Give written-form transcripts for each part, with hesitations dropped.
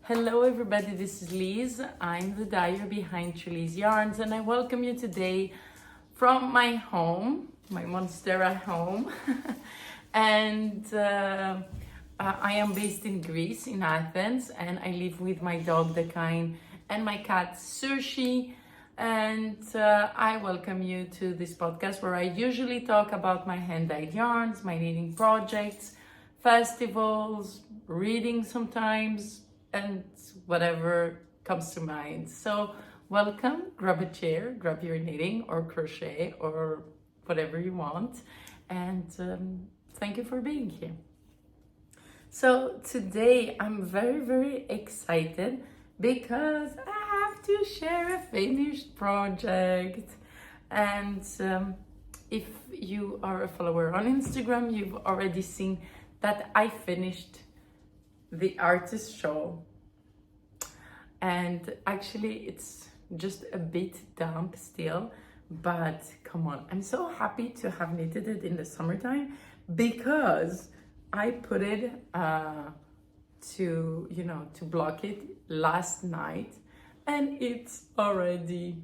Hello everybody, this is Liz. I'm the dyer behind Liz Yarns and I welcome you today from my home, my Monstera home. and I am based in Greece, in Athens, and I live with my dog, the Kind, and my cat, Sushi. And I welcome you to this podcast where I usually talk about my hand-dyed yarns, my knitting projects, festivals, reading sometimes, and whatever comes to mind. So welcome, grab a chair, grab your knitting or crochet or whatever you want. And thank you for being here. So today I'm very excited because I have to share a finished project. And if you are a follower on Instagram, you've already seen that I finished the Artus shawl. And actually it's just a bit damp still, but come on, I'm so happy to have knitted it in the summertime because I put it to block it last night and it's already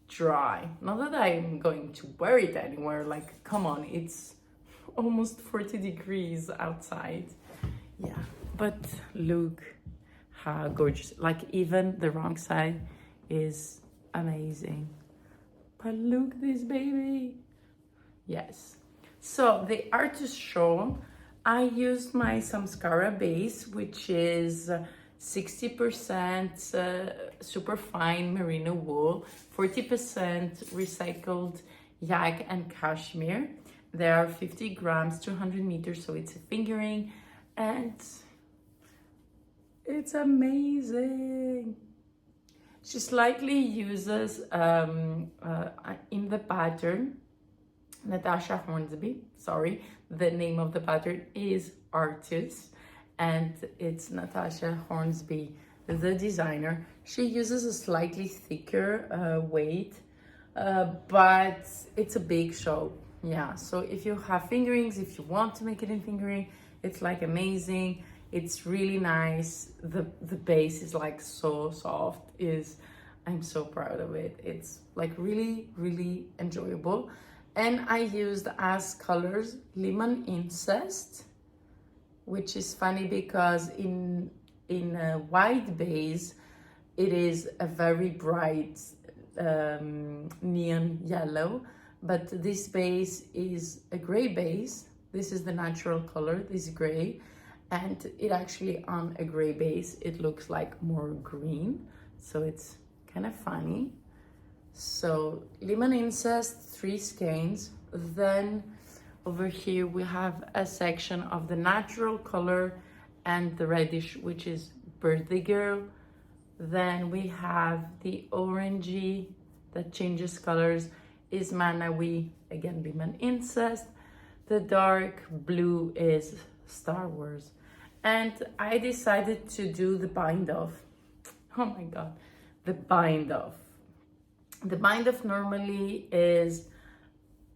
dry. Not that I'm going to wear it anywhere, like come on, it's almost 40 degrees outside. Yeah, but look how gorgeous. Like even the wrong side is amazing. But look this baby. Yes. So the Artus shawl, I used my Samskara base, which is 60% super fine merino wool, 40% recycled yak and cashmere. There are 50 grams, 200 meters, so it's a fingering. And it's amazing. She slightly uses in the pattern Natasha Hornsby, sorry, the name of the pattern is Artus and it's Natasha Hornsby, the designer. She uses a slightly thicker weight, but it's a big shawl. Yeah, so if you have fingerings, if you want to make it in fingering, it's like amazing. It's really nice. The base is like so soft. I'm so proud of it. It's like really enjoyable. And I used as colors lemon incest, which is funny because in a white base it is a very bright neon yellow, but this base is a gray base. This is the natural color, this gray, and it actually on a gray base, it looks like more green. So it's kind of funny. So lemon incest, 3 skeins. Then over here we have a section of the natural color and the reddish, which is birthday girl. Then we have the orangey that changes colors is Manawi, again lemon incest. The dark blue is Star Wars. And I decided to do the bind off. Oh my God, the bind off. The bind off normally is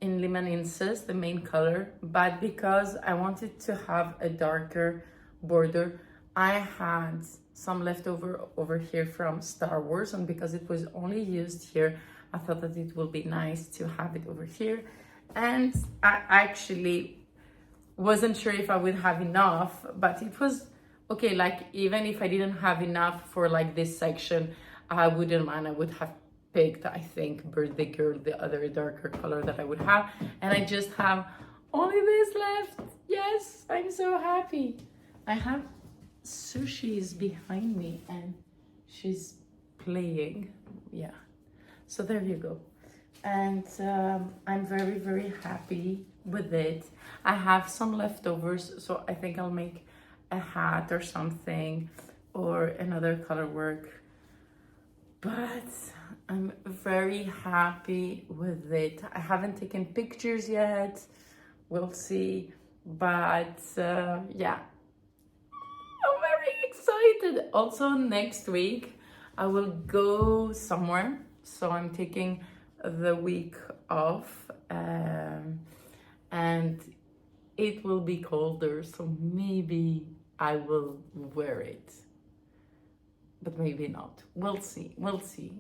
in lemon incest, the main color, but because I wanted to have a darker border, I had some leftover over here from Star Wars, and because it was only used here, I thought that it would be nice to have it over here. And I actually wasn't sure if I would have enough, but it was okay. Like even if I didn't have enough for like this section, I wouldn't mind. I would have picked, I think, birthday girl, the other darker color that I would have. And I just have only this left. Yes, I'm so happy. I have Sushi's behind me and she's playing. Yeah, so there you go. And I'm very happy with it. I have some leftovers, so I think I'll make a hat or something or another color work, but I'm very happy with it. I haven't taken pictures yet, we'll see, but yeah, I'm very excited. Also next week I will go somewhere, so I'm taking the week off, and it will be colder, so maybe I will wear it. but maybe not. We'll see. We'll see.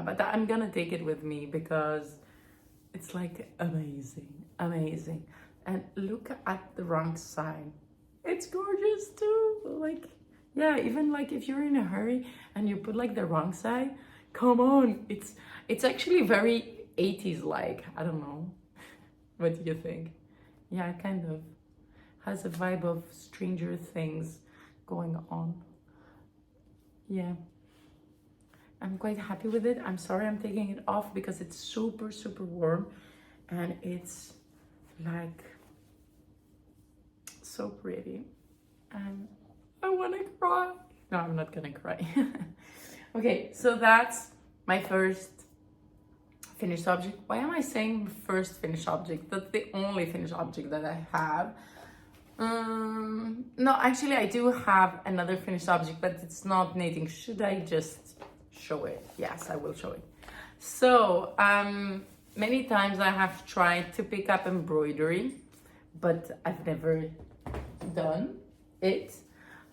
But I'm gonna take it with me because it's like amazing, amazing. And look at the wrong side. It's gorgeous too. Like, yeah, even like if you're in a hurry and you put like the wrong side, come on. It's actually very 80s like. I don't know. What do you think? Yeah, kind of has a vibe of Stranger Things going on. Yeah, I'm quite happy with it. I'm sorry I'm taking it off because it's super, super warm and it's like so pretty. And I want to cry. No, I'm not gonna cry. Okay, so that's my first finished object. Why am I saying first finished object? That's the only finished object that I have. No, actually I do have another finished object, but it's not knitting. Should I just show it? Yes, I will show it. So many times I have tried to pick up embroidery, but I've never done it.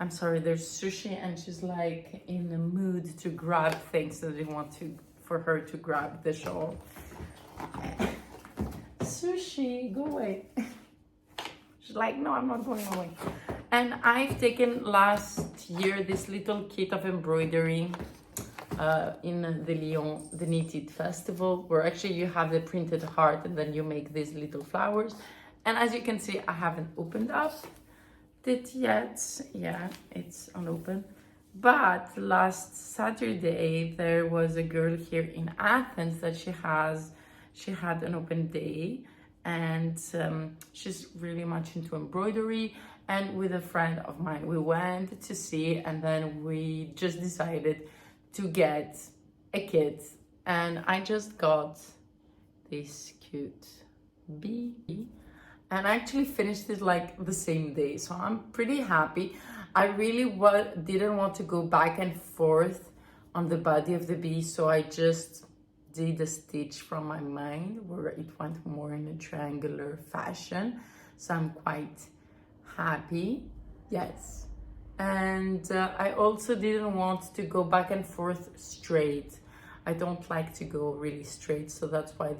I'm sorry, there's Sushi and she's like in the mood to grab things that they want for her to grab the shawl. Sushi, go away. She's like, no, I'm not going away. And I've taken last year this little kit of embroidery in the Lyon, the Knitted Festival, where actually you have the printed heart and then you make these little flowers. And as you can see, I haven't opened up it yet. Yeah, it's unopened. But last Saturday, there was a girl here in Athens that she had an open day. And she's really much into embroidery, and with a friend of mine we went to see, and then we just decided to get a kit, and I just got this cute bee, and I actually finished it like the same day, so I'm pretty happy. I really didn't want to go back and forth on the body of the bee, so I just did a stitch from my mind where it went more in a triangular fashion, so I'm quite happy. Yes, and I also didn't want to go back and forth straight. I don't like to go really straight, so that's why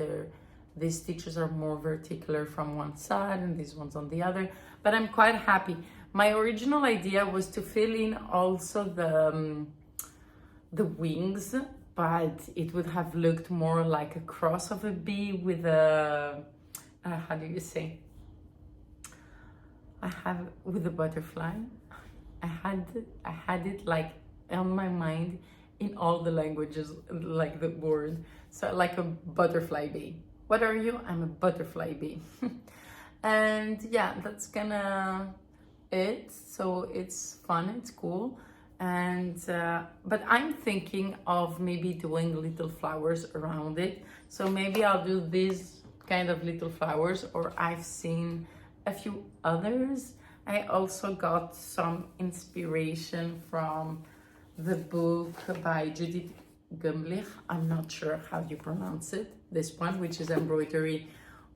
these stitches are more vertical from one side and these ones on the other, but I'm quite happy. My original idea was to fill in also the wings, but it would have looked more like a cross of a bee with a, how do you say? With a butterfly. I had it like on my mind in all the languages, like the word. So like a butterfly bee. What are you? I'm a butterfly bee. And yeah, that's gonna it. So it's fun, it's cool. And but I'm thinking of maybe doing little flowers around it, so maybe I'll do these kind of little flowers, or I've seen a few others. I also got some inspiration from the book by Judith Gumlich. I'm not sure how you pronounce it, this one, which is Embroidery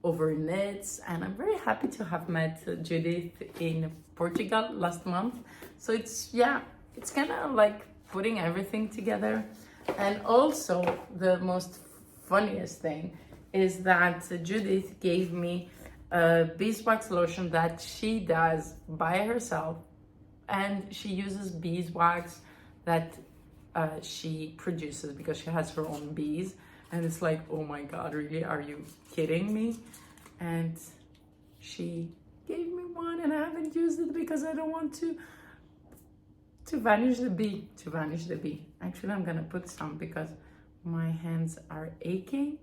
Over Knits, and I'm very happy to have met Judith in Portugal last month. So it's kind of like putting everything together. And also the most funniest thing is that Judith gave me a beeswax lotion that she does by herself, and she uses beeswax that she produces because she has her own bees. And it's like, oh my god, really, are you kidding me? And she gave me one, and I haven't used it because I don't want to vanish the bee. Actually, I'm gonna put some because my hands are aching.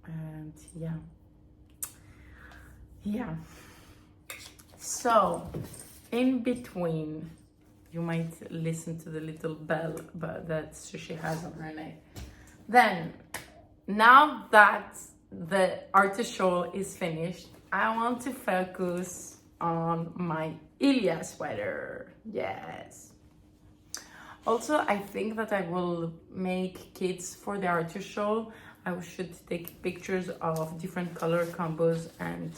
And yeah, so in between, you might listen to the little bell that Sushi has on her neck. Then, now that the Artus shawl is finished, I want to focus on my Ilya sweater. Yes. Also, I think that I will make kits for the Artus shawl. I should take pictures of different color combos and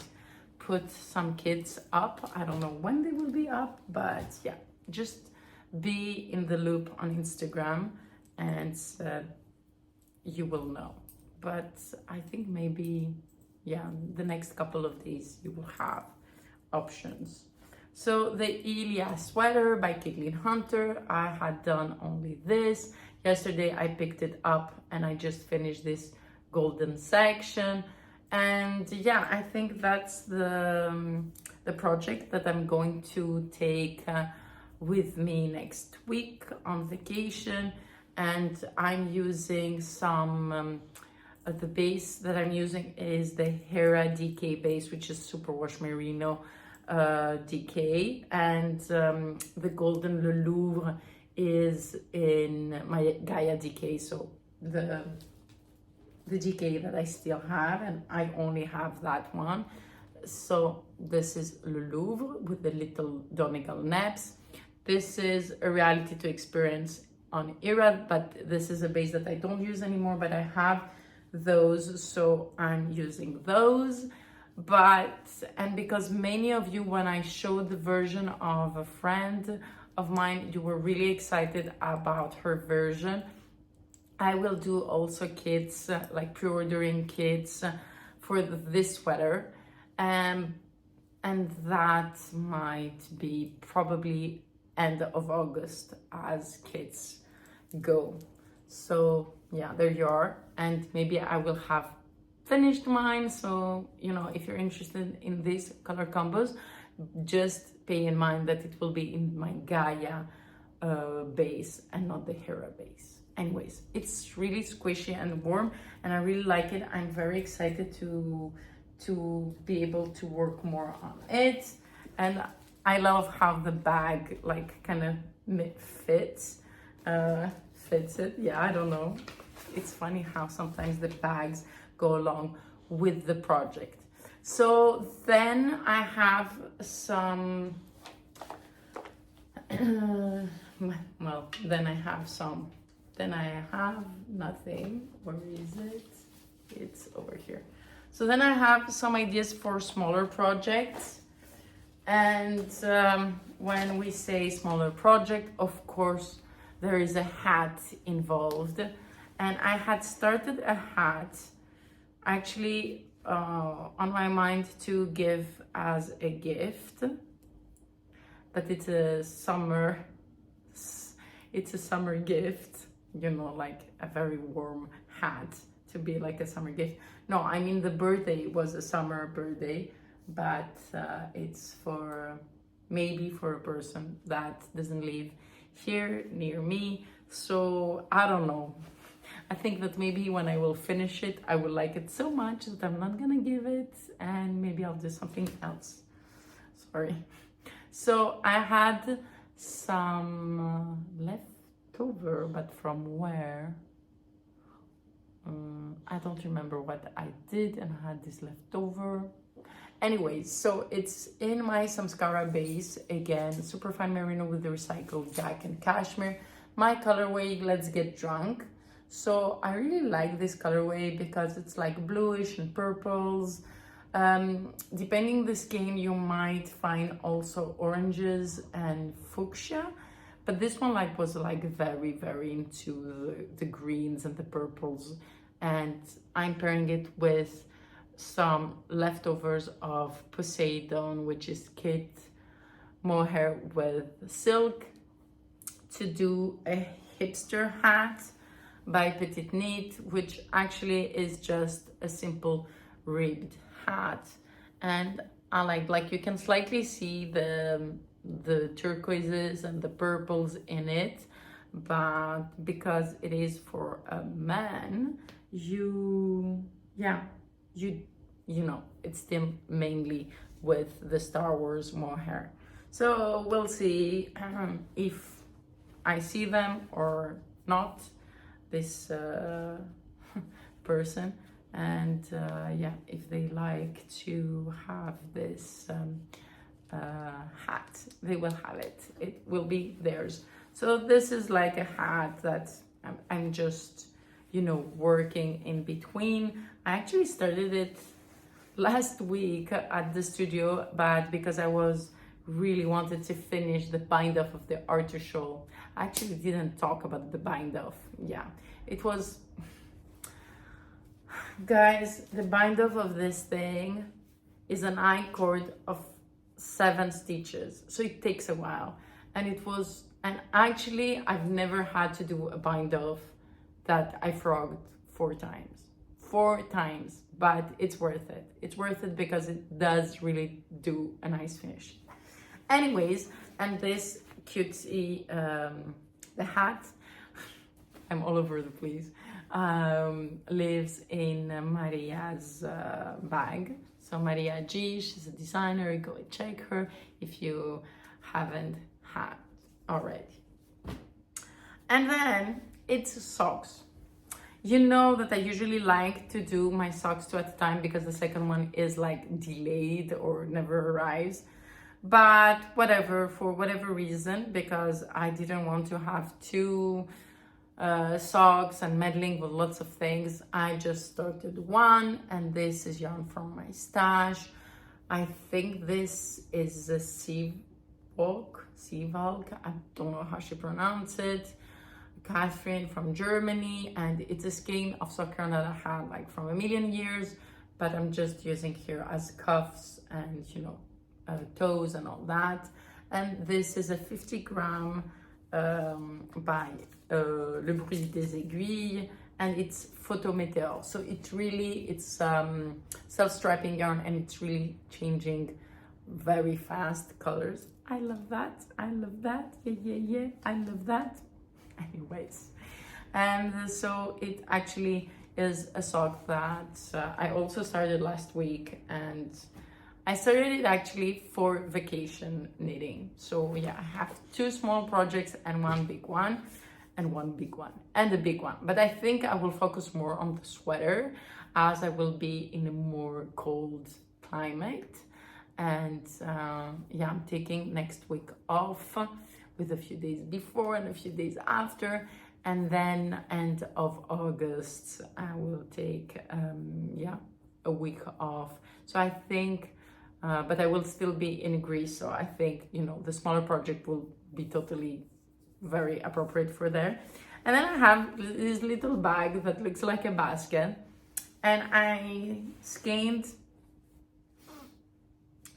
put some kits up. I don't know when they will be up, but yeah, just be in the loop on Instagram, and you will know. But I think maybe, yeah, the next couple of days you will have options. So the Ilia sweater by Caitlin Hunter, I had done only this. Yesterday I picked it up and I just finished this golden section. And yeah, I think that's the project that I'm going to take with me next week on vacation. And I'm using some, the base that I'm using is the Hera DK base, which is Superwash Merino DK, and the golden Le Louvre is in my Gaia DK, so the DK that I still have, and I only have that one. So this is Le Louvre with the little Donegal naps. This is a reality to experience on Irad, but this is a base that I don't use anymore, but I have those, so I'm using those. And because many of you, when I showed the version of a friend of mine, you were really excited about her version, I will do also kits, like pre-ordering kits for this sweater, and that might be probably end of August as kits go. So yeah, there you are, and maybe I will have finished mine. So, you know, if you're interested in these color combos, just pay in mind that it will be in my Gaia base and not the Hera base. Anyways, it's really squishy and warm, and I really like it. I'm very excited to be able to work more on it, and I love how the bag like kind of fits it. Yeah, I don't know. It's funny how sometimes the bags go along with the project. So then I have some then I have nothing. Where is it? It's over here. So then I have some ideas for smaller projects. And when we say smaller project, of course, there is a hat involved. And I had started a hat actually on my mind to give as a gift, but it's a summer gift, you know, like a very warm hat to be like a summer gift. No, I mean the birthday was a summer birthday, but it's for maybe for a person that doesn't live here near me. So I don't know. I think that maybe when I will finish it, I will like it so much that I'm not gonna give it, and maybe I'll do something else. Sorry. So I had some leftover, but from where? I don't remember what I did, and I had this leftover. Anyways, so it's in my Samskara base, again, superfine merino with the recycled jack and cashmere. My colorway, Let's Get Drunk. So I really like this colorway because it's like bluish and purples. Depending the skin, you might find also oranges and fuchsia, but this one like was like very, very into the greens and the purples. And I'm pairing it with some leftovers of Poseidon, which is kit mohair with silk, to do a hipster hat by Petite Knit, which actually is just a simple ribbed hat. And I like you can slightly see the turquoises and the purples in it, but because it is for a man, you know, it's still mainly with the Star Wars mohair. So we'll see if I see them or not, this person, and yeah, if they like to have this hat, they will have it. It will be theirs. So this is like a hat that I'm just, you know, working in between. I actually started it last week at the studio, but because I was really wanted to finish the bind off of the Artus shawl. I actually didn't talk about the bind off. Yeah, it was, guys, the bind off of this thing is an I-cord of 7 stitches, so it takes a while. And it was, and actually I've never had to do a bind off that I frogged 4 times, but it's worth it. It's worth it because it does really do a nice finish. Anyways, and this cutesy, the hat, I'm all over the place, lives in Maria's bag. So Maria G, she's a designer, go and check her if you haven't had already. And then it's socks. You know that I usually like to do my socks 2 at a time because the second one is like delayed or never arrives. But whatever, for whatever reason, because I didn't want to have 2 socks and meddling with lots of things, I just started one, and this is yarn from my stash. I think this is a Seavalk, I don't know how she pronounced it. Catherine from Germany, and it's a skein of sock yarn that I had like from a million years, but I'm just using here as cuffs and, you know, toes and all that. And this is a 50 gram by Le Bruit des Aiguilles, and it's Photo Meteor. So it's self-striping yarn, and it's really changing very fast colors. I love that. I love that. Yeah. I love that. Anyways, and so it actually is a sock that I also started last week, and I started it actually for vacation knitting. So yeah, I have 2 small projects and 1 big one, and 1 big one and a big one. But I think I will focus more on the sweater, as I will be in a more cold climate. And yeah, I'm taking next week off, with a few days before and a few days after, and then end of August I will take yeah, a week off. So I think but I will still be in Greece, so I think, you know, the smaller project will be totally very appropriate for there. And then I have this little bag that looks like a basket, and I skeined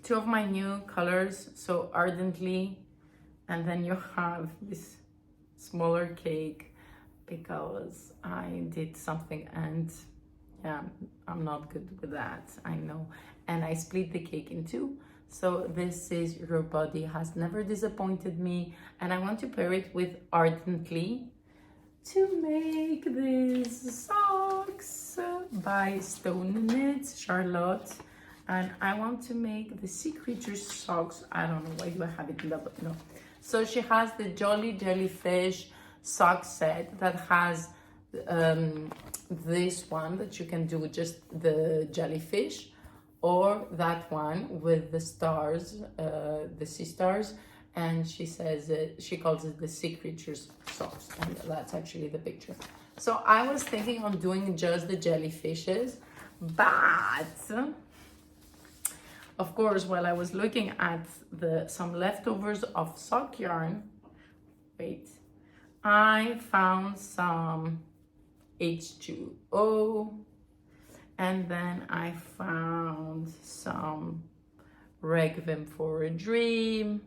2 of my new colors, so Ardently, and then you have this smaller cake because I did something, and yeah, I'm not good with that, I know. And I split the cake in 2. So this is Your Body Has Never Disappointed Me, and I want to pair it with Ardently to make these socks by Stone Knits, Charlotte. And I want to make the Sea Creatures socks. I don't know why do I have it in the, no. So she has the Jolly Jellyfish sock set that has this one that you can do just the jellyfish, or that one with the stars, the sea stars, and she says she calls it the Sea Creatures socks, and that's actually the picture. So I was thinking on doing just the jellyfishes, but of course, while I was looking at some leftovers of sock yarn, wait, I found some H2O, and then I found some Requiem for a Dream,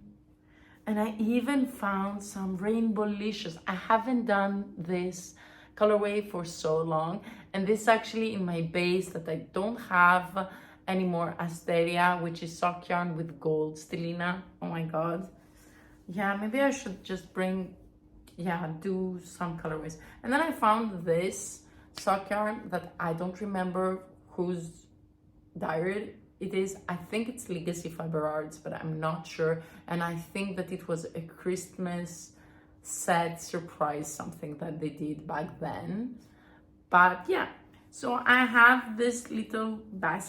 and I even found some Rainbowlicious. I haven't done this colorway for so long, and this actually in my base that I don't have anymore, Asteria, which is sock yarn with gold stellina. Oh my god, yeah, maybe I should just bring, yeah, do some colorways. And then I found this sock yarn that I don't remember whose dye it is. I think it's Legacy Fiber Arts, but I'm not sure. And I think that it was a Christmas set surprise, something that they did back then. But yeah, so I have this little bag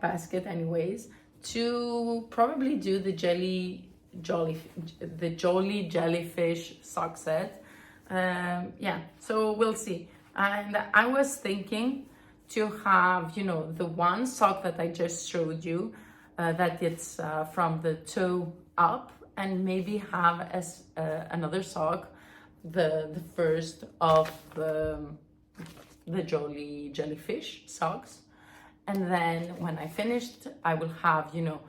basket anyways, to probably do the Jolly Jellyfish sock set. Yeah, so we'll see. And I was thinking to have, you know, the one sock that I just showed you, that it's from the toe up, and maybe have as another sock, the first of the Jolly Jellyfish socks. And then when I finished, I will have, you know,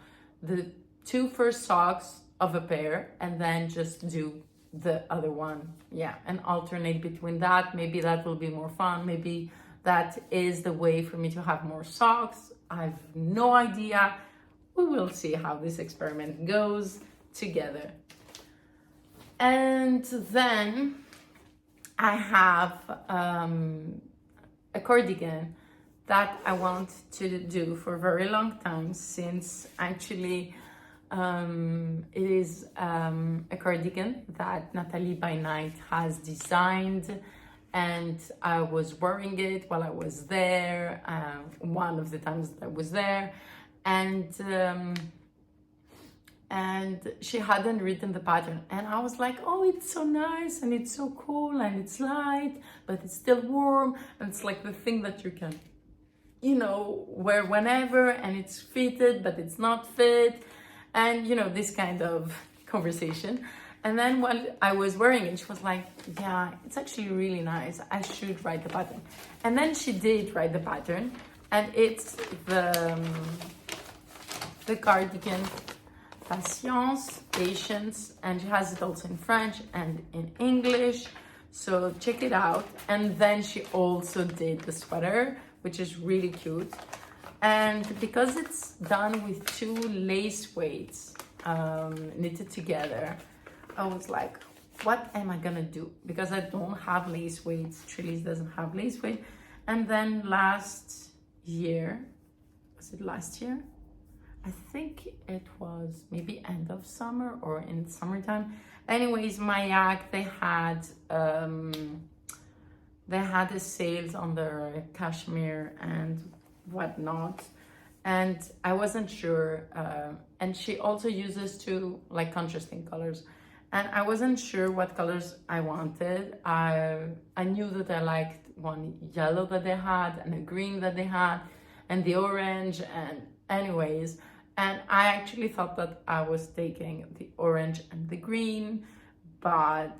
the two first socks of a pair, and then just do the other one. Yeah, and alternate between that. Maybe that will be more fun. Maybe that is the way for me to have more socks. I've no idea. We will see how this experiment goes together. And then I have a cardigan that I want to do for a very long time, since actually it is a cardigan that Nathalie by Night has designed, and I was wearing it while I was there, one of the times that I was there, and she hadn't written the pattern, and I was like, oh, it's so nice and it's so cool and it's light but it's still warm, and it's like the thing that you can, you know, wear whenever, and it's fitted but it's not fit, and you know, this kind of conversation. And then while I was wearing it, she was like, yeah, it's actually really nice, I should write the pattern. And then she did write the pattern, and it's the cardigan Patience, and she has it also in French and in English, so check it out. And then she also did the sweater, which is really cute, and because it's done with two lace weights knitted together, I was like, what am I gonna do? Because I don't have lace weights. Trellis doesn't have lace weight. And then last year, was it last year? I think it was maybe end of summer or in summertime. Anyways, Mayak, they had the sales on their cashmere and whatnot, and I wasn't sure. And she also uses two like contrasting colors, and I wasn't sure what colors I wanted. I knew that I liked one yellow that they had, and a green that they had, and the orange, and anyways. And I actually thought that I was taking the orange and the green, but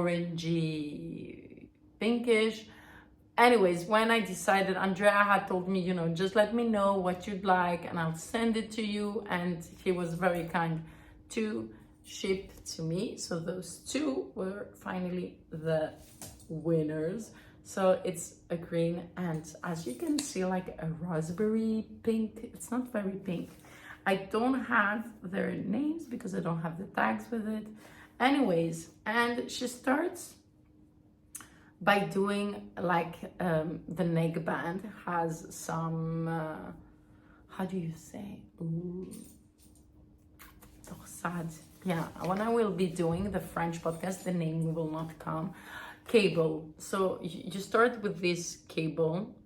orangey pinkish. Anyways, when I decided, Andrea had told me, you know, just let me know what you'd like and I'll send it to you. And he was very kind to ship to me. So those two were finally the winners. So it's a green, and as you can see, like a raspberry pink. It's not very pink. I don't have their names because I don't have the tags with it. Anyways, and she starts by doing like the neckband has some, how do you say? Torsade. Yeah, when I will be doing the French podcast, the name will not come. Cable. So you start with this cable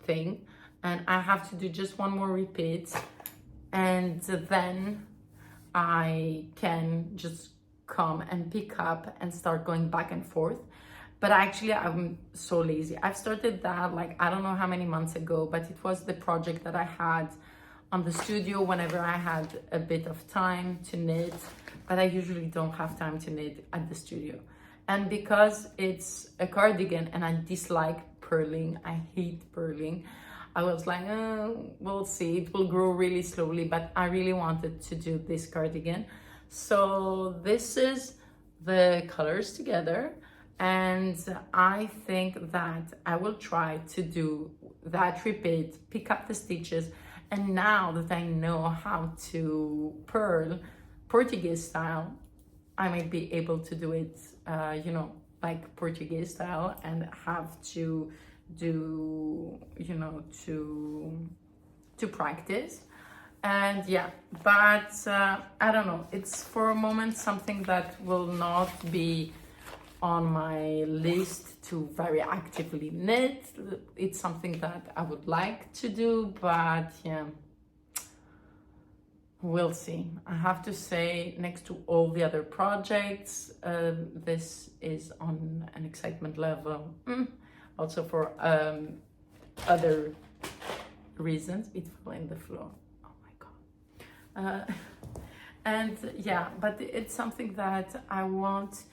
thing, and I have to do just one more repeat, and then I can just come and pick up and start going back and forth. But actually, I'm so lazy. I've started that like I don't know how many months ago, but it was the project that I had on the studio whenever I had a bit of time to knit, but I usually don't have time to knit at the studio. And because it's a cardigan and I dislike purling, I hate purling, I was like, oh, we'll see, it will grow really slowly, but I really wanted to do this cardigan. So this is the colors together, and I think that I will try to do that repeat, pick up the stitches, and now that I know how to purl Portuguese style, I might be able to do it, you know, like Portuguese style, and have to do, you know, to practice. And yeah, but I don't know, it's for a moment something that will not be on my list to very actively knit. It's something that I would like to do, but yeah, we'll see. I have to say, next to all the other projects, this is on an excitement level. Also for other reasons it fell in the floor. Oh my god. And yeah, but it's something that I want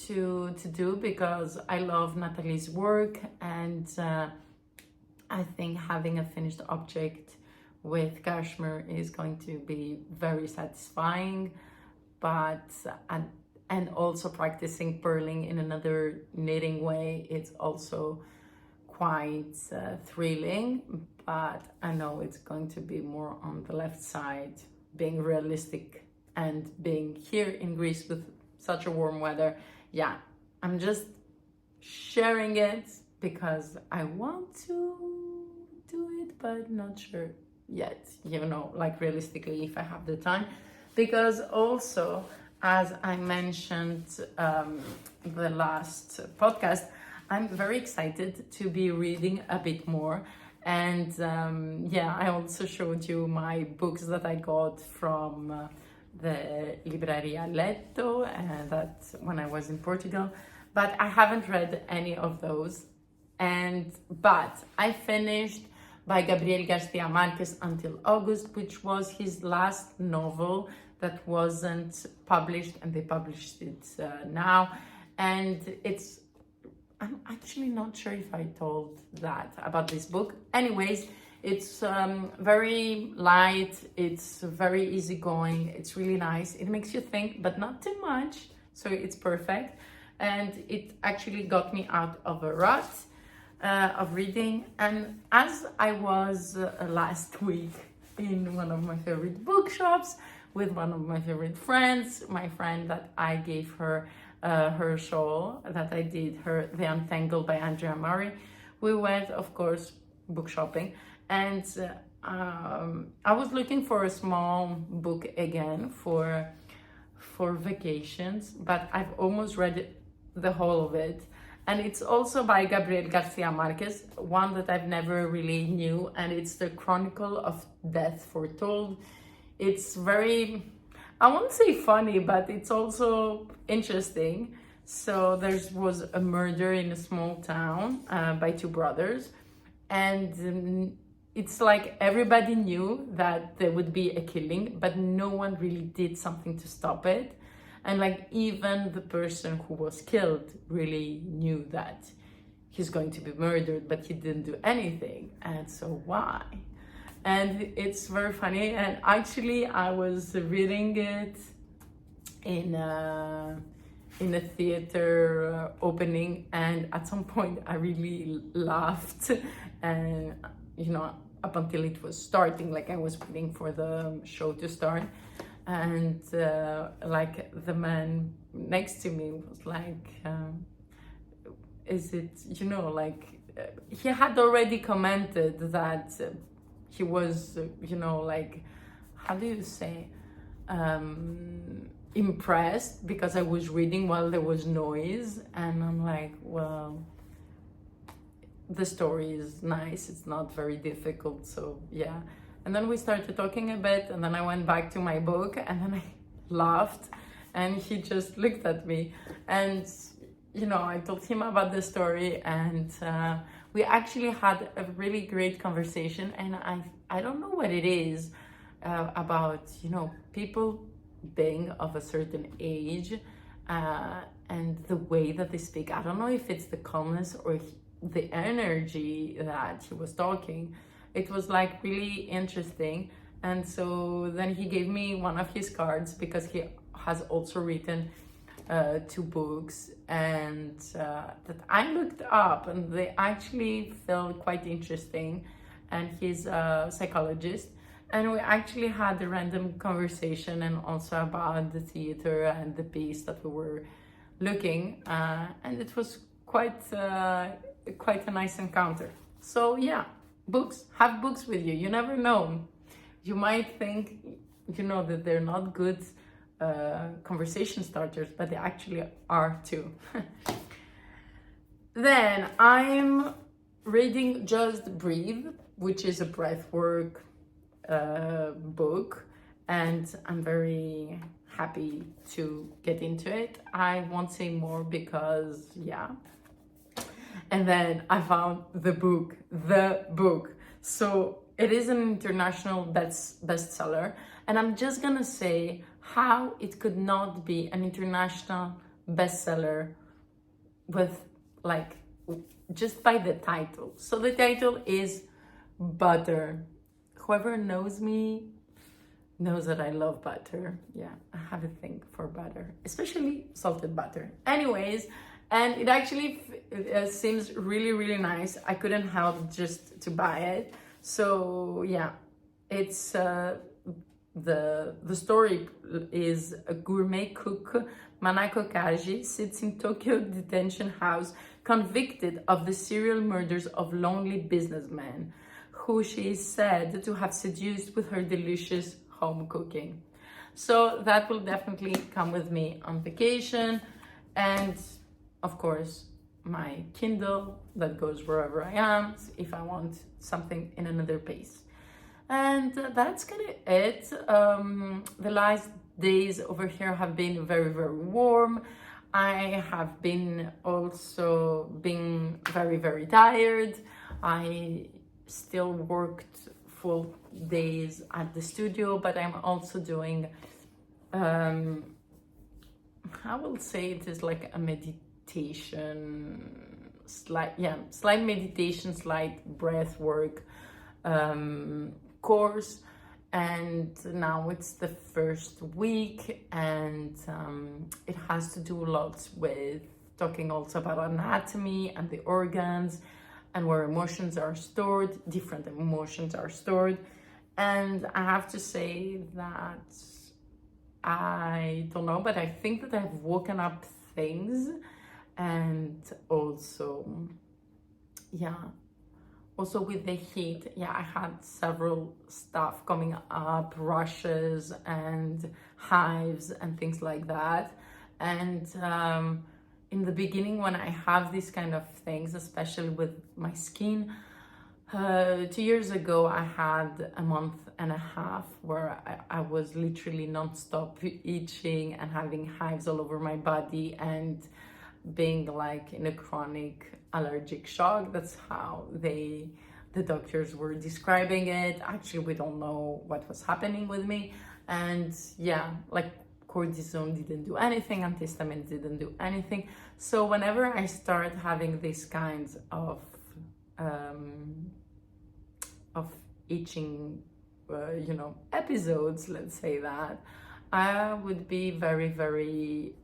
to do because I love Natalie's work, and I think having a finished object with cashmere is going to be very satisfying. But and also practicing purling in another knitting way, it's also quite thrilling. But I know it's going to be more on the left side, being realistic and being here in Greece with such a warm weather. Yeah, I'm just sharing it because I want to do it, but not sure yet, you know, like realistically if I have the time. Because also, as I mentioned the last podcast, I'm very excited to be reading a bit more. And yeah, I also showed you my books that I got from the Libreria Letto, and that's when I was in Portugal. But I haven't read any of those. But I finished by Gabriel Garcia Marquez Until August, which was his last novel that wasn't published, and they published it now. And I'm actually not sure if I told that about this book. Anyways, it's very light, it's very easygoing, it's really nice. It makes you think, but not too much, so it's perfect. And it actually got me out of a rut of reading. And as I was last week in one of my favorite bookshops with one of my favorite friends, my friend that I gave her her shawl that I did her, The Untangled by Andrea Murray. We went, of course, book shopping, and I was looking for a small book again for vacations, but I've almost read the whole of it. And it's also by Gabriel Garcia Marquez, one that I've never really knew, and it's the Chronicle of Death Foretold. It's very, I won't say funny, but it's also interesting. So there was a murder in a small town by two brothers, and it's like everybody knew that there would be a killing, but no one really did something to stop it. And like even the person who was killed really knew that he's going to be murdered, but he didn't do anything. And so why? And it's very funny. And actually I was reading it in a theater opening, and at some point I really laughed, and you know, up until it was starting, like I was waiting for the show to start. And like the man next to me was like, is it, you know, like he had already commented that he was, you know, like, how do you say, impressed because I was reading while there was noise. And I'm like, well, the story is nice, it's not very difficult, so yeah. And then we started talking a bit, and then I went back to my book, and then I laughed, and he just looked at me. And, you know, I told him about the story, and we actually had a really great conversation. And I don't know what it is about, you know, people being of a certain age and the way that they speak. I don't know if it's the calmness or the energy that he was talking. It was like really interesting. And so then he gave me one of his cards because he has also written 2 books, and that I looked up, and they actually felt quite interesting. And he's a psychologist, and we actually had a random conversation, and also about the theater and the piece that we were looking, and it was quite a nice encounter. So yeah, books, have books with you. You never know. You might think, you know, that they're not good conversation starters, but they actually are too. Then I'm reading Just Breathe, which is a breathwork book, and I'm very happy to get into it. I won't say more because yeah. And then I found the book. So it is an international bestseller, and I'm just gonna say how it could not be an international bestseller with like just by the title. So the title is Butter. Whoever knows me knows that I love butter. Yeah, I have a thing for butter, especially salted butter. Anyways, and it actually seems really, really nice. I couldn't help just to buy it. So yeah, it's the story is a gourmet cook, Manako Kaji, sits in Tokyo detention house, convicted of the serial murders of lonely businessmen, who she is said to have seduced with her delicious home cooking. So that will definitely come with me on vacation, and of course my Kindle that goes wherever I am if I want something in another pace. And that's kind of it. The last days over here have been very, very warm. I have been also being very, very tired. I still worked full days at the studio, but I'm also doing, I will say it is like a meditation, slight meditation, slight breath work course. And now it's the first week, and it has to do lots with talking also about anatomy and the organs and where emotions are stored, different emotions are stored. And I have to say that I don't know, but I think that I've woken up things. And also, yeah, also with the heat, yeah, I had several stuff coming up, rashes and hives and things like that. And in the beginning, when I have these kind of things, especially with my skin, 2 years ago, I had a month and a half where I was literally non-stop itching and having hives all over my body and being like in a chronic allergic shock. That's how the doctors were describing it. Actually, we don't know what was happening with me. And yeah, like cortisone didn't do anything, antihistamine didn't do anything. So whenever I start having these kinds of itching, episodes, let's say that, I would be very, very,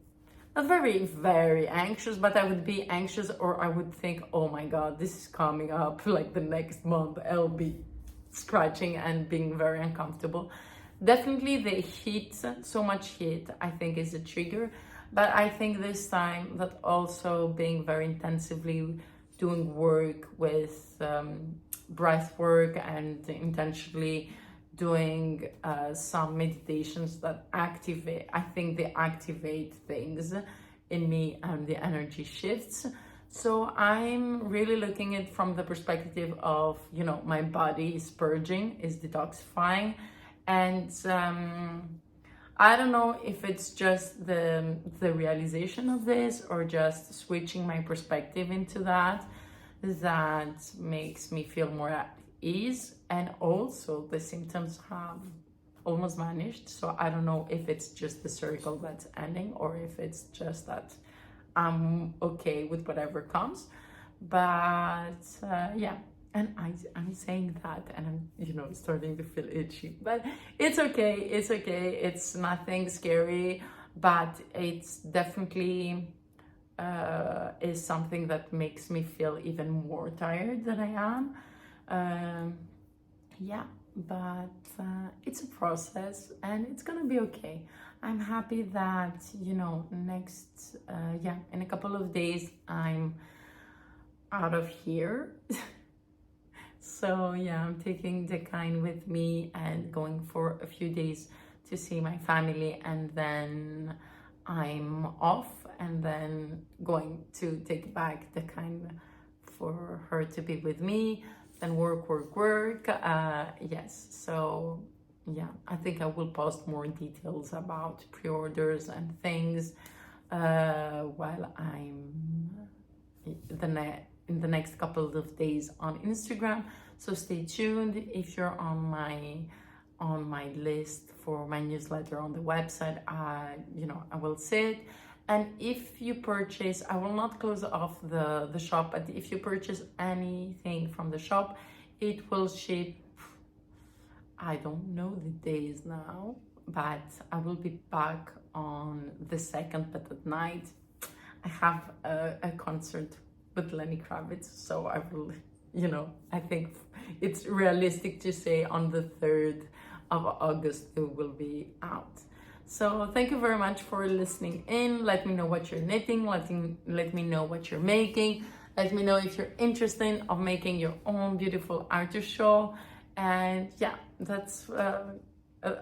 not very, very anxious, but I would be anxious, or I would think, oh my God, this is coming up like the next month. I'll be scratching and being very uncomfortable. Definitely the heat, so much heat, I think is a trigger. But I think this time that also being very intensively doing work with breath work and intentionally doing some meditations that activate, I think they activate things in me and the energy shifts. So I'm really looking at it from the perspective of, my body is purging, is detoxifying. And I don't know if it's just the realization of this or just switching my perspective into that makes me feel more at ease. And also the symptoms have almost vanished. So I don't know if it's just the circle that's ending or if it's just that I'm okay with whatever comes. But yeah. And I'm saying that and I'm, starting to feel itchy, but it's okay. It's okay. It's nothing scary, but it's definitely is something that makes me feel even more tired than I am. Yeah, but it's a process and it's gonna be okay. I'm happy that, next, in a couple of days, I'm out of here. So yeah, I'm taking the kind with me and going for a few days to see my family, and then I'm off and then going to take back the kind for her to be with me, then work. Yes, so yeah, I think I will post more details about pre-orders and things while I'm in the next couple of days on Instagram. So stay tuned. If you're on my list for my newsletter on the website, I will say it. And if you purchase, I will not close off the shop, but if you purchase anything from the shop, it will ship, I don't know the days now, but I will be back on the 2nd, but at night I have a concert with Lenny Kravitz, so I will, I think it's realistic to say on the 3rd of August it will be out. So thank you very much for listening in. Let me know what you're knitting. Let me know what you're making. Let me know if you're interested of making your own beautiful Artus shawl. And yeah, that's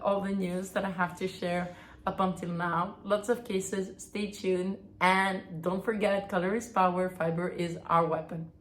all the news that I have to share up until now. Lots of cases. Stay tuned. And don't forget, color is power. Fiber is our weapon.